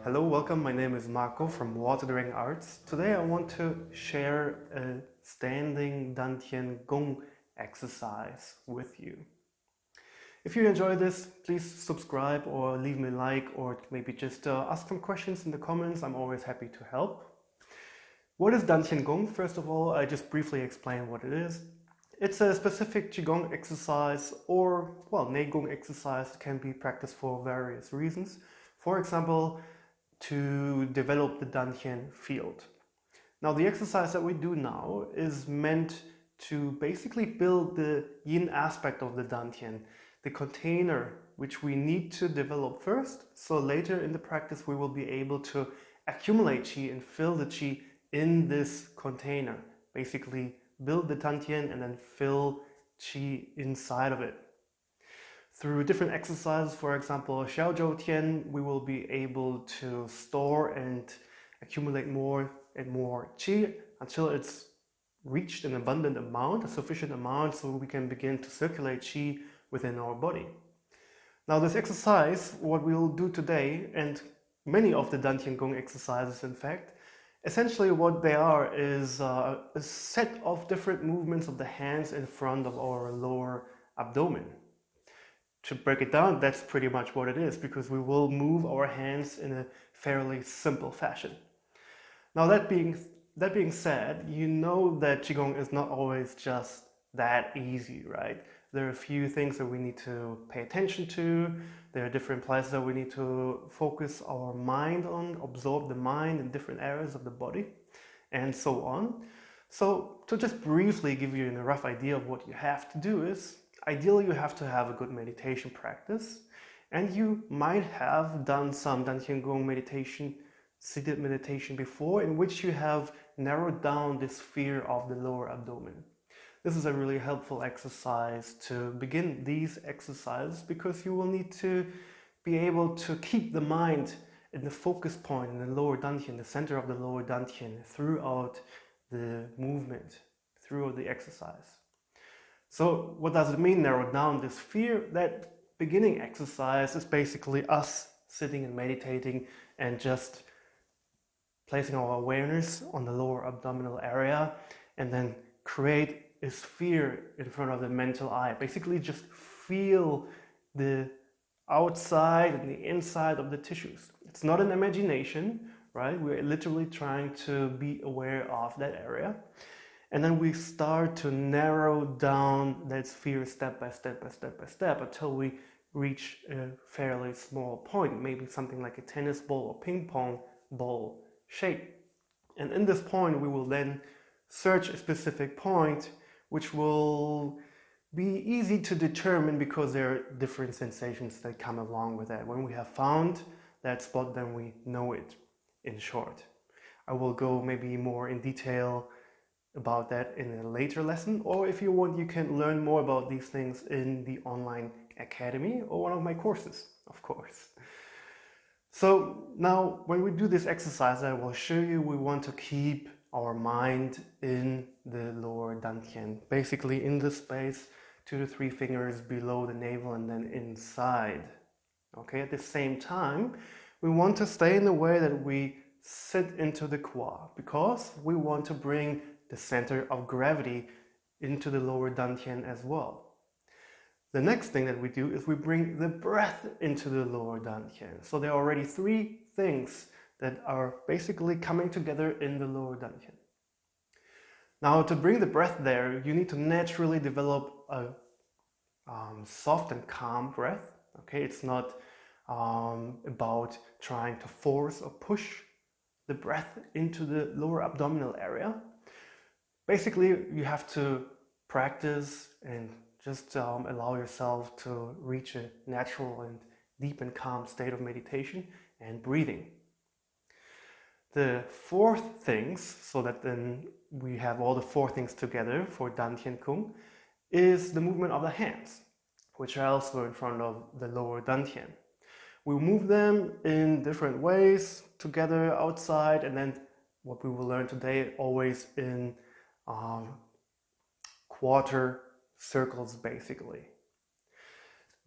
Hello, welcome. My name is Marco from Water Dragon Arts. Today I want to share a standing Dantian Gong exercise with you. If you enjoy this, please subscribe or leave me a like, or maybe just ask some questions in the comments. I'm always happy to help. What is Dantian Gong? First of all, I just briefly explain what it is. It's a specific Qigong exercise or, Neigong exercise. It can be practiced for various reasons. For example, to develop the Dantian field. Now, the exercise that we do now is meant to basically build the yin aspect of the Dantian, the container which we need to develop first, so later in the practice we will be able to accumulate qi and fill the qi in this container. Basically build the Dantian and then fill qi inside of it. Through different exercises, for example, Xiaozhou Tian, we will be able to store and accumulate more and more qi until it's reached an abundant amount, a sufficient amount, so we can begin to circulate qi within our body. Now, this exercise, what we'll do today, and many of the Dantian Gong exercises, in fact, essentially what they are is a set of different movements of the hands in front of our lower abdomen. To break it down, that's pretty much what it is, because we will move our hands in a fairly simple fashion. Now, that being said, you know that Qigong is not always just that easy, right? There are a few things that we need to pay attention to. There are different places that we need to focus our mind on, absorb the mind in different areas of the body, and so on. So, to just briefly give you a rough idea of what you have to do is, ideally, you have to have a good meditation practice, and you might have done some Dantian Gong meditation, seated meditation before, in which you have narrowed down the sphere of the lower abdomen. This is a really helpful exercise to begin these exercises, because you will need to be able to keep the mind in the focus point in the lower Dantian, the center of the lower Dantian, throughout the movement, throughout the exercise. So what does it mean, narrow down the sphere? That beginning exercise is basically us sitting and meditating and just placing our awareness on the lower abdominal area, and then create a sphere in front of the mental eye. Basically just feel the outside and the inside of the tissues. It's not an imagination, right? We're literally trying to be aware of that area. And then we start to narrow down that sphere step by step until we reach a fairly small point, maybe something like a tennis ball or ping pong ball shape. And in this point, we will then search a specific point, which will be easy to determine because there are different sensations that come along with that. When we have found that spot, then we know it, in short. I will go maybe more in detail about that in a later lesson, or if you want, you can learn more about these things in the online academy or one of my courses, of course. So now when we do this exercise, I will show you, we want to keep our mind in the lower Dantian, basically in the space 2 to 3 fingers below the navel and then inside. Okay, at the same time, we want to stay in the way that we sit into the Kwa, because we want to bring the center of gravity into the lower Dantian as well. The next thing that we do is we bring the breath into the lower Dantian. So there are already 3 things that are basically coming together in the lower Dantian. Now, to bring the breath there, you need to naturally develop a soft and calm breath. Okay, it's not about trying to force or push the breath into the lower abdominal area. Basically, you have to practice and just allow yourself to reach a natural and deep and calm state of meditation and breathing. The 4th things, so that then we have all the 4 things together for Dantian Gong, is the movement of the hands, which are also in front of the lower Dantian. We move them in different ways, together, outside, and then what we will learn today, always in quarter circles, basically.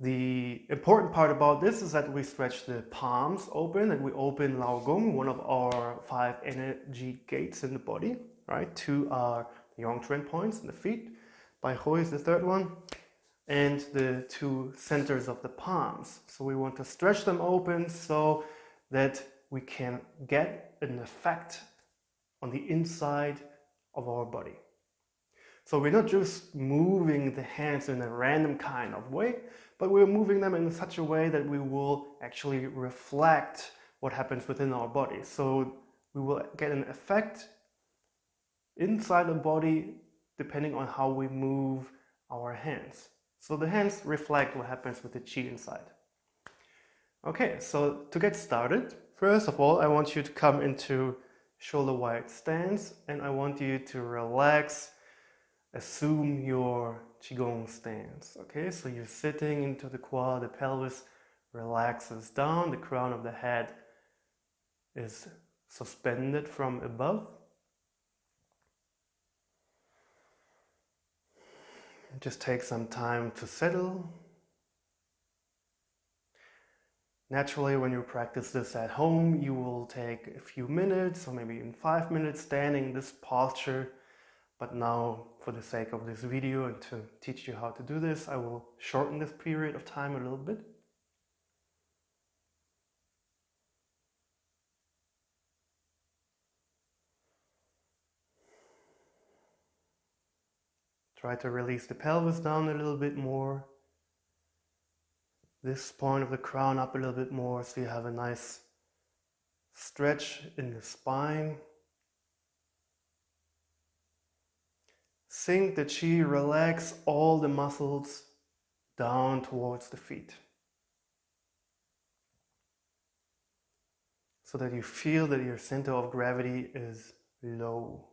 The important part about this is that we stretch the palms open and we open Lao Gong, one of our 5 energy gates in the body, right? 2 are Yang trend points in the feet. Bai Hui is the 3rd one, and the 2 centers of the palms. So we want to stretch them open so that we can get an effect on the inside of our body. So we're not just moving the hands in a random kind of way, but we're moving them in such a way that we will actually reflect what happens within our body. So we will get an effect inside the body depending on how we move our hands. So the hands reflect what happens with the qi inside. Okay, so to get started, first of all, I want you to come into shoulder wide stance, and I want you to relax. Assume your Qigong stance. Okay, so you're sitting into the quad, the pelvis relaxes down, the crown of the head is suspended from above. Just take some time to settle. Naturally, when you practice this at home, you will take a few minutes, or maybe even 5 minutes standing in this posture. But now, for the sake of this video and to teach you how to do this, I will shorten this period of time a little bit. Try to release the pelvis down a little bit more. This point of the crown up a little bit more, so you have a nice stretch in the spine. Sink the qi, relax all the muscles down towards the feet, so that you feel that your center of gravity is low.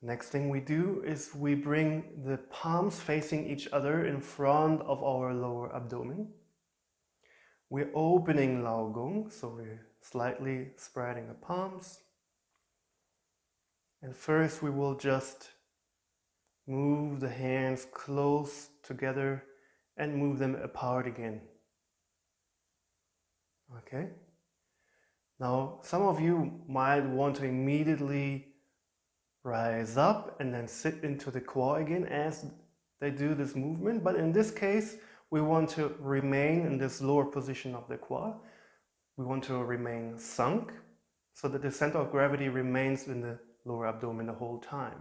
Next thing we do is we bring the palms facing each other in front of our lower abdomen. We're opening Lao Gong, so we're slightly spreading the palms. And first we will just move the hands close together and move them apart again. Okay? Now, some of you might want to immediately rise up and then sit into the core again as they do this movement, but in this case we want to remain in this lower position of the core. We want to remain sunk so that the center of gravity remains in the lower abdomen the whole time.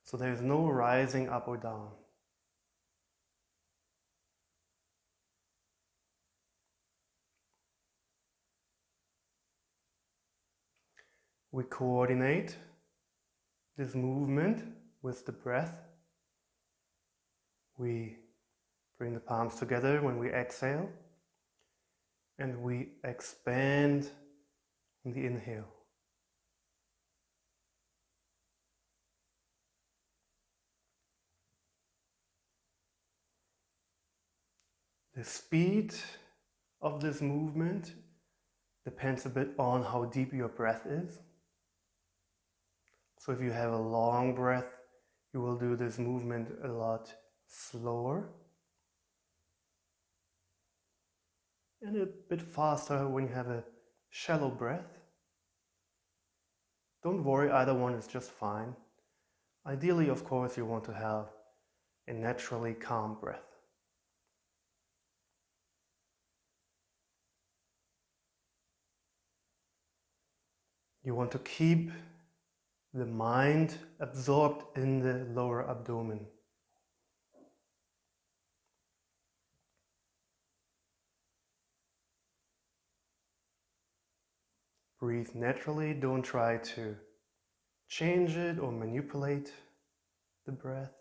So there is no rising up or down. We coordinate this movement with the breath. We bring the palms together when we exhale, and we expand on the inhale. The speed of this movement depends a bit on how deep your breath is. So if you have a long breath, you will do this movement a lot slower, and a bit faster when you have a shallow breath. Don't worry, either one is just fine. Ideally, of course, you want to have a naturally calm breath. You want to keep the mind absorbed in the lower abdomen. Breathe naturally, don't try to change it or manipulate the breath.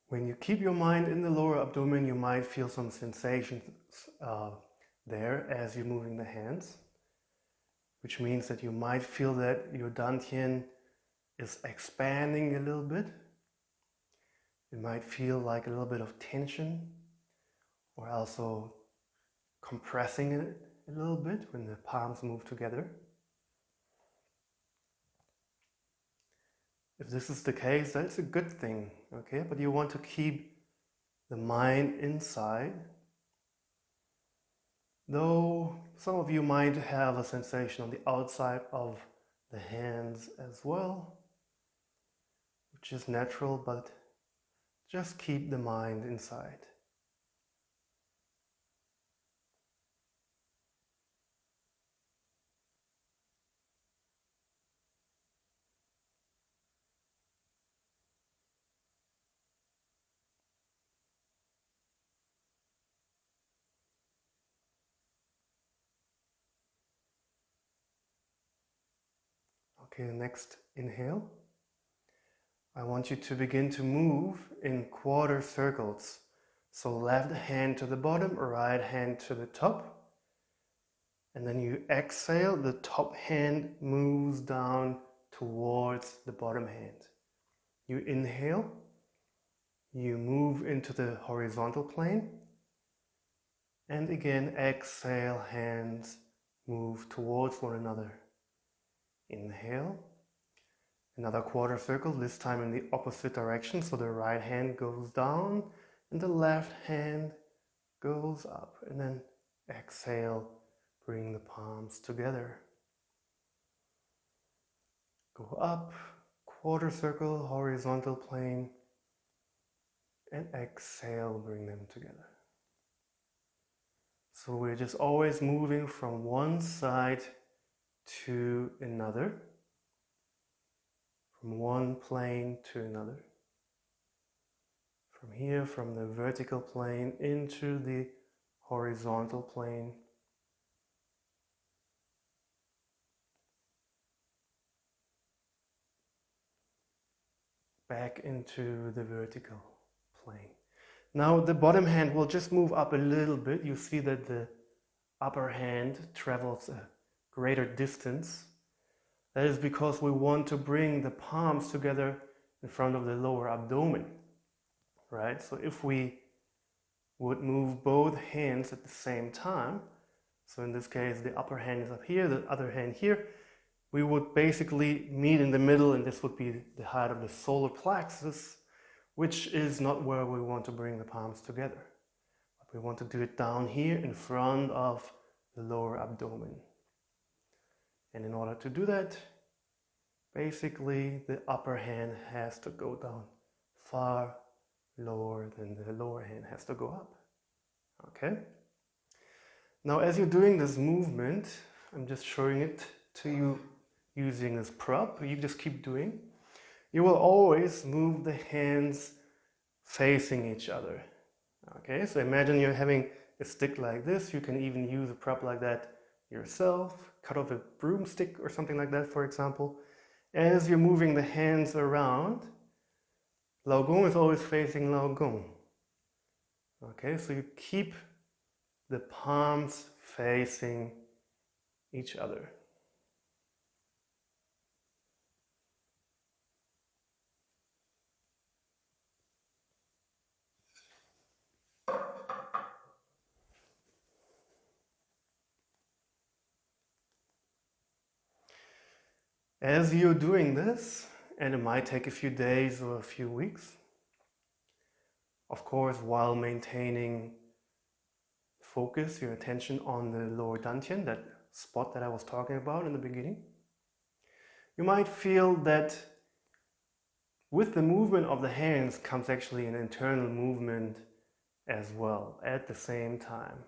When you keep your mind in the lower abdomen, you might feel some sensations there as you're moving the hands. which means that you might feel that your Dantian is expanding a little bit. It might feel like a little bit of tension, or also compressing it a little bit when the palms move together. If this is the case, that's a good thing, okay? But you want to keep the mind inside. Though some of you might have a sensation on the outside of the hands as well, which is natural, but just keep the mind inside. Okay, next inhale. I want you to begin to move in quarter circles. So left hand to the bottom, right hand to the top. And then you exhale, the top hand moves down towards the bottom hand. You inhale, you move into the horizontal plane. And again, exhale, hands move towards one another. Inhale. Another quarter circle, this time in the opposite direction. So the right hand goes down and the left hand goes up. And then exhale, bring the palms together. Go up, quarter circle, horizontal plane. And exhale, bring them together. So we're just always moving from one side to another. From one plane to another. From here, from the vertical plane into the horizontal plane. Back into the vertical plane. Now the bottom hand will just move up a little bit. You see that the upper hand travels a greater distance. That is because we want to bring the palms together in front of the lower abdomen, right? So if we would move both hands at the same time, so in this case the upper hand is up here, the other hand here, we would basically meet in the middle, and this would be the height of the solar plexus, which is not where we want to bring the palms together. But we want to do it down here in front of the lower abdomen. And in order to do that, basically the upper hand has to go down far lower than the lower hand has to go up. Okay? Now as you're doing this movement, I'm just showing it to you using this prop, you just keep doing. You will always move the hands facing each other. Okay, so imagine you're having a stick like this. You can even use a prop like that yourself. Cut off a broomstick or something like that, for example. As you're moving the hands around, Lao Gong is always facing Lao Gong. Okay, so you keep the palms facing each other. As you're doing this, and it might take a few days or a few weeks, of course, while maintaining focus, your attention on the lower Dantian, that spot that I was talking about in the beginning, you might feel that with the movement of the hands comes actually an internal movement as well at the same time.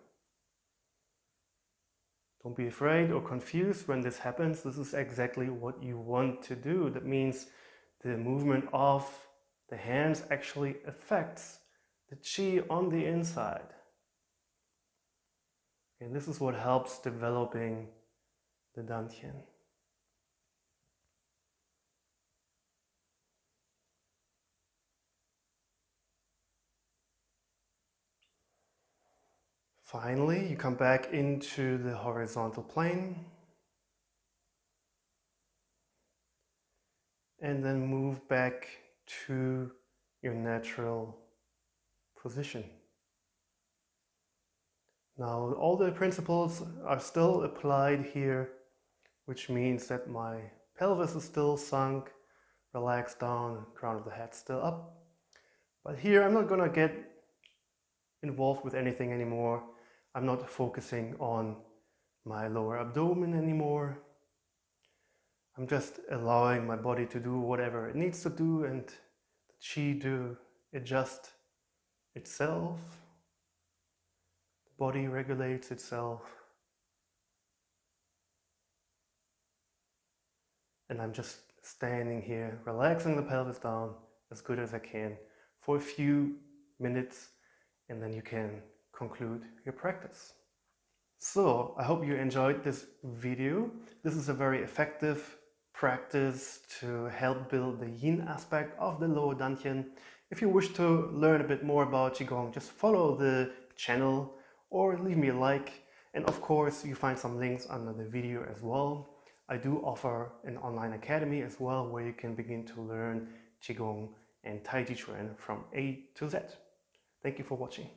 Don't be afraid or confused when this happens. This is exactly what you want to do. That means the movement of the hands actually affects the qi on the inside. And this is what helps developing the Dantian. Finally, you come back into the horizontal plane. and then move back to your natural position. Now all the principles are still applied here, which means that my pelvis is still sunk, relaxed down, crown of the head still up. But here I'm not gonna get involved with anything anymore. I'm not focusing on my lower abdomen anymore. I'm just allowing my body to do whatever it needs to do and the qi to adjust itself. The body regulates itself. And I'm just standing here, relaxing the pelvis down as good as I can for a few minutes, and then you can conclude your practice. So I hope you enjoyed this video. This is a very effective practice to help build the yin aspect of the lower dantian. If you wish to learn a bit more about Qigong, just follow the channel or leave me a like. And of course, you find some links under the video as well. I do offer an online academy as well, where you can begin to learn Qigong and Taijiquan from A to Z. Thank you for watching.